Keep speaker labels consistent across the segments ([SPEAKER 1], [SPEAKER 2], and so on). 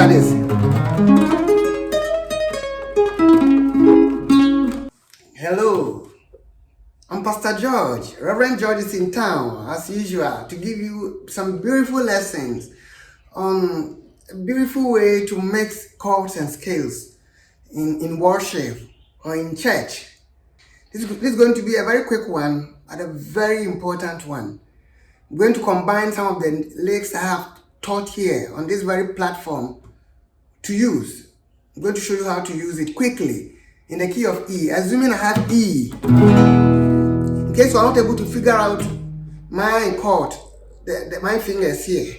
[SPEAKER 1] at this. Hello, I'm Pastor George. Reverend George is in town, as usual, to give you some beautiful lessons on a beautiful way to mix chords and scales in worship or in church. This is going to be a very quick one, but a very important one. I'm going to combine some of the licks I have taught here on this very platform to use. I'm going to show you how to use it quickly in the key of E. Assuming I have E. In case you are not able to figure out my chord, my fingers here,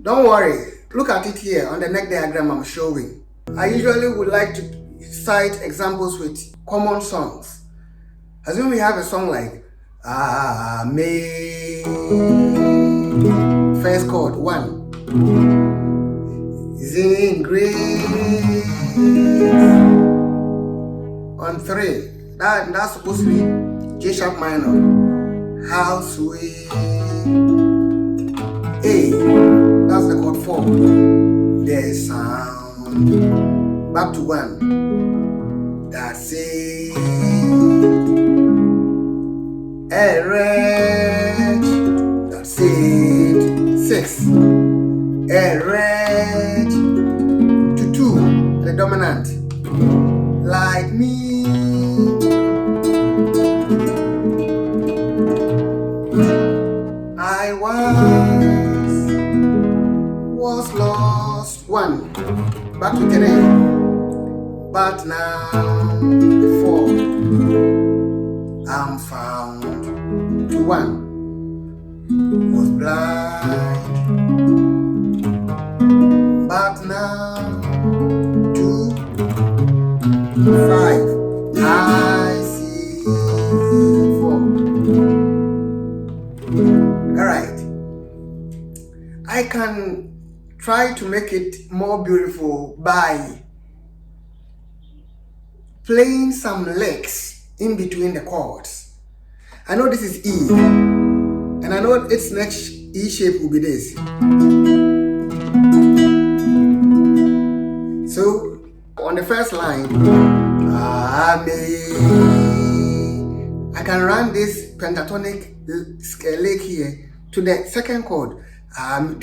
[SPEAKER 1] don't worry. Look at it here on the neck diagram I'm showing. I usually would like to cite examples with common songs. Assume we have a song like Amen. First chord 1. Sing grace on 3. That's supposed to be G sharp minor. How sweet. A. That's the chord 4. The sound. Back to 1. That's it. A red. That's it. 6. A red. To 2. The dominant. Like me. I was lost. 1. Back to 3. But now 4. I'm found. To 1. Was blind. But now 2. 5. I see 4. Alright. I can try to make it more beautiful by playing some licks in between the chords. I know this is E, and I know its next E shape will be this. So on the first line, I can run this pentatonic lick here to the second chord. I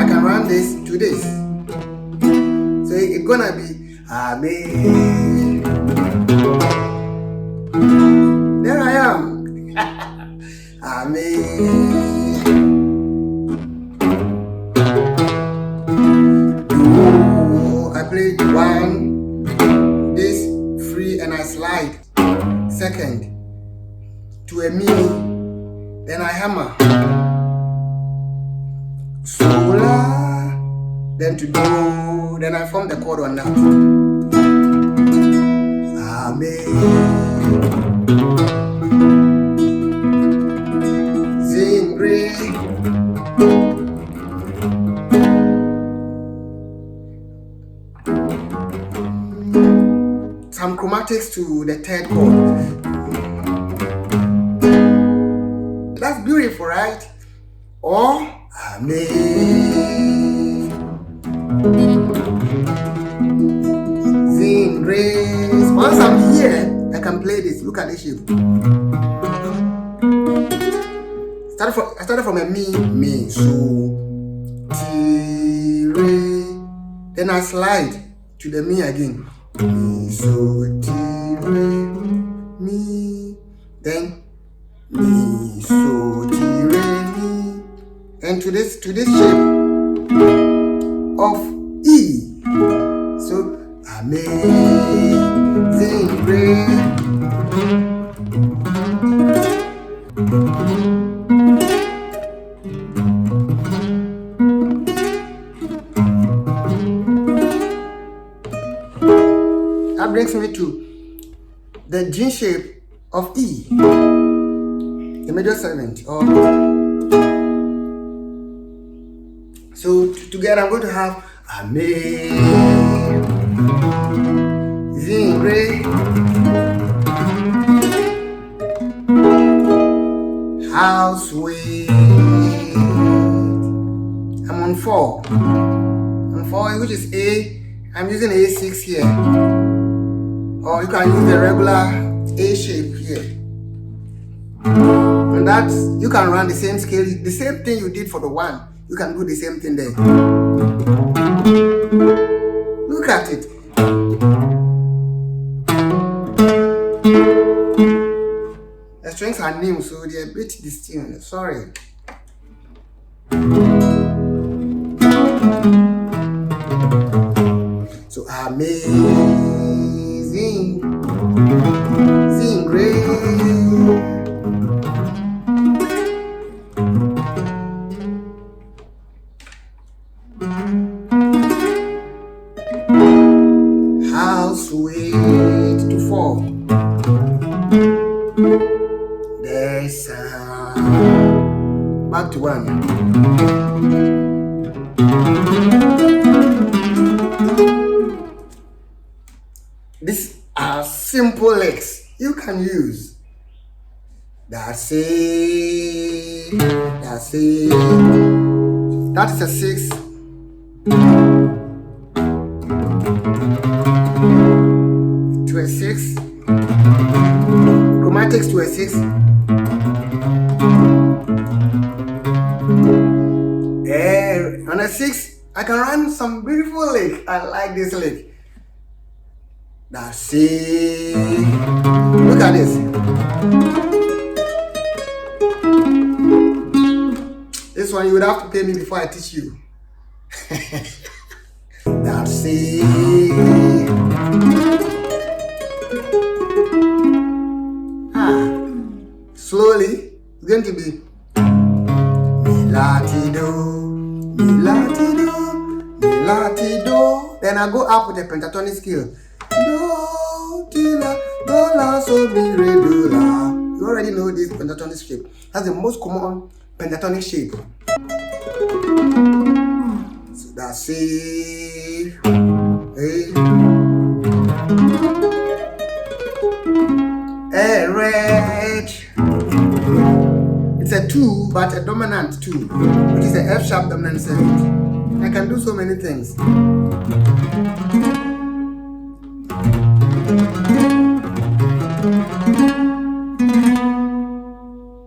[SPEAKER 1] can run this to this. So it's gonna be Amen. There I am. Amen. I played 1, this free, and I slide. Second to a mi, then I hammer. So la, then to do, then I form the chord on that. Amen. Sing great. Some chromatics to the third chord. That's beautiful, right? Or Amen. Sing grace. Once I'm here, I can play this. Look at this shape. I started from a mi, so, ti, re. Then I slide to the mi again. Mi, so, ti, re, mi. Then mi, so, ti, re, mi. And to this shape of E. So amazing grace. That brings me to the G shape of E, the major 7th. So together I'm going to have amazing grace. How sweet. I'm on 4. 4, which is A. I'm using A6 here, or you can use the regular A shape here. And that you can run the same scale, the same thing you did for the 1. You can do the same thing there. Look at it. The strings are new, so they're a bit distinct. Sorry. So amazing, sing great. How sweet to fall. There's back to 1. These are simple licks you can use. That's it. That's it. That is a 6. To a 6. Chromatics to a 6. On a 6, I can run some beautiful lick. I like this lick. That's it. Look at this. This one you would have to pay me before I teach you. That's it. Slowly, it's going to be mi-la-ti-do, mi-la-ti-do, mi-la-ti-do. Then I go up with a pentatonic scale. Do, ti, la, do, la, so, mi, re, do, la. You already know this pentatonic shape. That's the most common pentatonic shape. So that's it. Hey. A red. It's a 2, but a dominant 2, which is a F sharp dominant 7. I can do so many things.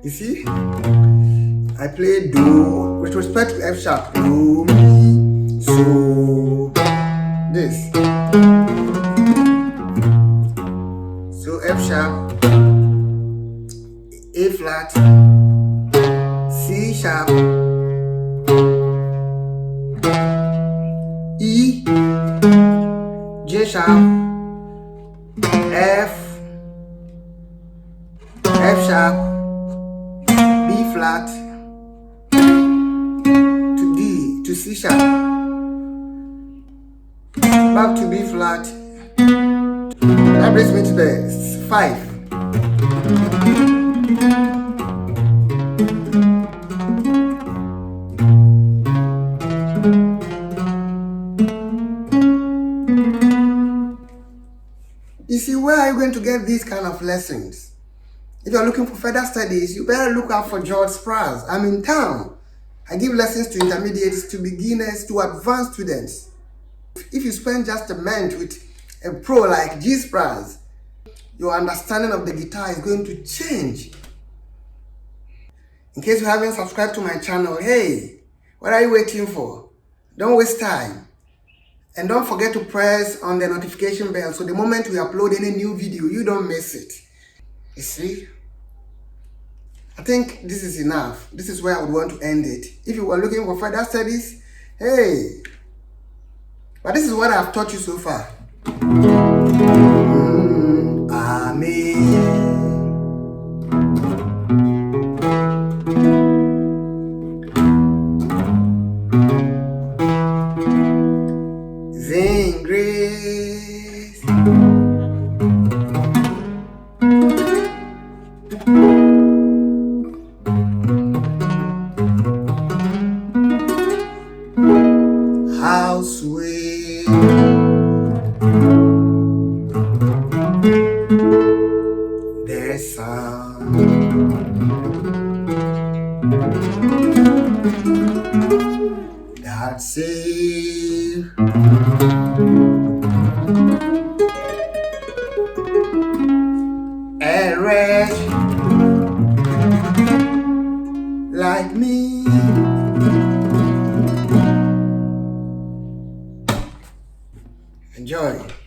[SPEAKER 1] You see, I play do with respect to F sharp. Do, mi, so, this. So F sharp, A flat, C sharp, E, J sharp, F sharp, B flat, to D, to C sharp, back to B flat. That brings me to the 5. You see, where are you going to get these kind of lessons? If you are looking for further studies, you better look out for Georgespratz. I'm in town. I give lessons to intermediates, to beginners, to advanced students. If you spend just a month with a pro like Spratz, your understanding of the guitar is going to change. In case you haven't subscribed to my channel, hey, what are you waiting for? Don't waste time. And don't forget to press on the notification bell so the moment we upload any new video, you don't miss it. You see? I think this is enough. This is where I would want to end it. If you were looking for further studies, hey. But this is what I've taught you so far. Amen. Sing grace. How sweet the sound that saves A wretch like me. Enjoy.